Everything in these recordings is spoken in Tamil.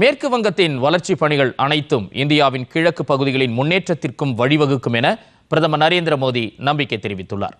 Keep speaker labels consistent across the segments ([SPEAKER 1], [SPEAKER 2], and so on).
[SPEAKER 1] மேற்கு வங்கத்தின் வளர்ச்சி பணிகள் அனைத்தும் இந்தியாவின் கிழக்கு பகுதிகளின் முன்னேற்றத்திற்கும் வழிவகுக்கும் என பிரதமர் நரேந்திர மோடி நம்பிக்கை தெரிவித்துள்ளார்.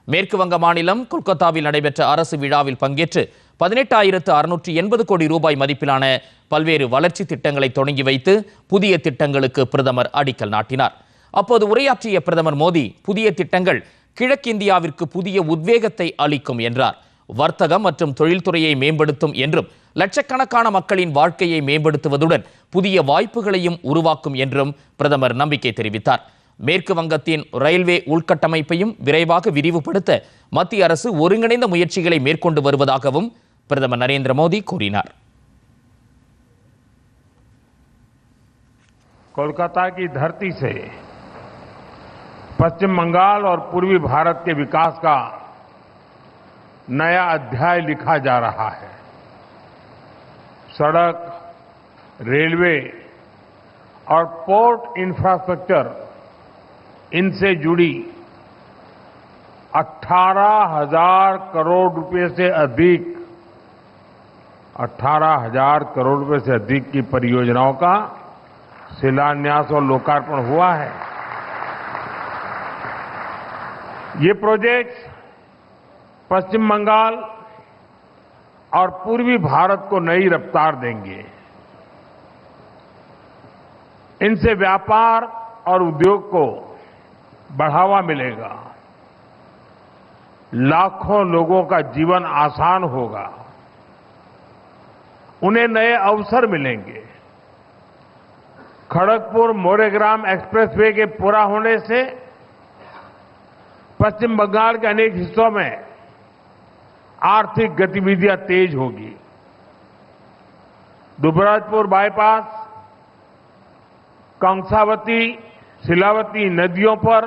[SPEAKER 1] மேற்கு வங்க மாநிலம் கொல்கத்தாவில் நடைபெற்ற அரசு விழாவில் பங்கேற்று 18,680 கோடி ரூபாய் மதிப்பிலான பல்வேறு வளர்ச்சி திட்டங்களை தொடங்கி வைத்து புதிய திட்டங்களுக்கு பிரதமர் அடிக்கல் நாட்டினார். அப்போது உரையாற்றிய பிரதமர் மோடி, புதிய திட்டங்கள் கிழக்கிந்தியாவிற்கு புதிய உத்வேகத்தை அளிக்கும் என்றார். வர்த்தகம் மற்றும் தொழில்துறையை மேம்படுத்தும் என்றும் லட்சக்கணக்கான மக்களின் வாழ்க்கையை மேம்படுத்துவதுடன் புதிய வாய்ப்புகளையும் உருவாக்கும் என்றும் பிரதமர் நம்பிக்கை தெரிவித்தார். மேற்கு வங்கத்தின் ரயில்வே உள்கட்டமைப்பையும் விரைவாக விரிவுபடுத்த மத்திய அரசு ஒருங்கிணைந்த முயற்சிகளை மேற்கொண்டு வருவதாகவும் பிரதமர் நரேந்திர மோடி கூறினார்.
[SPEAKER 2] कोलकाता की धरती से पश्चिम बंगाल और पूर्वी भारत के विकास का नया अध्याय लिखा जा रहा है। सड़क, रेलवे और पोर्ट इंफ्रास्ट्रक्चर, इनसे जुड़ी 18,000 करोड़ रुपए से अधिक 18,000 करोड़ रुपए से अधिक की परियोजनाओं का शिलान्यास और लोकार्पण हुआ है। ये प्रोजेक्ट पश्चिम बंगाल और पूर्वी भारत को नई रफ्तार देंगे। इनसे व्यापार और उद्योग को बढ़ावा मिलेगा, लाखों लोगों का जीवन आसान होगा, उन्हें नए अवसर मिलेंगे। खड़गपुर मोरेग्राम एक्सप्रेसवे के पूरा होने से पश्चिम बंगाल के अनेक हिस्सों में आर्थिक गतिविधियां तेज होगी। दुबराजपुर बाईपास, कंसावती, शिलावती नदियों पर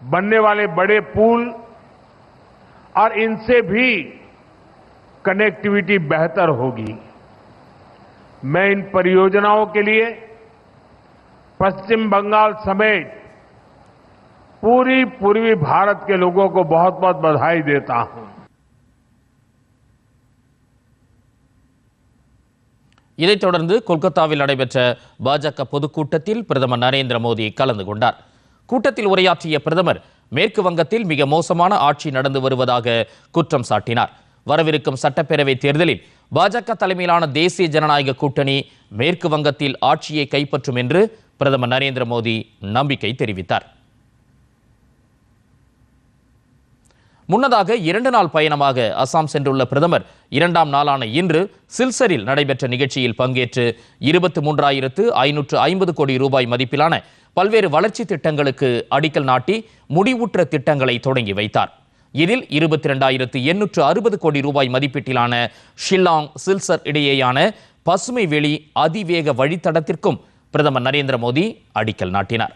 [SPEAKER 2] बनने वाले बड़े पुल और इनसे भी कनेक्टिविटी बेहतर होगी। मैं इन परियोजनाओं के लिए पश्चिम बंगाल समेत पूर्वी भारत के लोगों को बहुत बहुत बधाई देता हूं।
[SPEAKER 1] இதைத் தொடர்ந்து கொல்கத்தாவில் நடைபெற்ற பாஜக பொதுக்கூட்டத்தில் பிரதமர் நரேந்திர மோடி கலந்து கொண்டார். கூட்டத்தில் உரையாற்றிய பிரதமர் மேற்கு வங்கத்தில் மிக மோசமான ஆட்சி நடந்து வருவதாக குற்றம் சாட்டினார். வரவிருக்கும் சட்டப்பேரவை தேர்தலில் பாஜக தலைமையிலான தேசிய ஜனநாயக கூட்டணி மேற்கு வங்கத்தில் ஆட்சியை கைப்பற்றும் என்று பிரதமர் நரேந்திர மோடி நம்பிக்கை தெரிவித்தார். முன்னதாக 2 நாள் பயணமாக அசாம் சென்றுள்ள பிரதமர் 2ஆம் நாளான இன்று சில்சரில் நடைபெற்ற நிகழ்ச்சியில் பங்கேற்று 23,550 கோடி ரூபாய் மதிப்பிலான பல்வேறு வளர்ச்சி திட்டங்களுக்கு அடிக்கல் நாட்டி முடிவுற்ற திட்டங்களை தொடங்கி வைத்தார். இதில் 22,860 கோடி ரூபாய் மதிப்பீட்டிலான ஷில்லாங் சில்சர் இடையேயான பசுமை வெளி அதிவேக வழித்தடத்திற்கும் பிரதமர் நரேந்திர மோடி அடிக்கல் நாட்டினார்.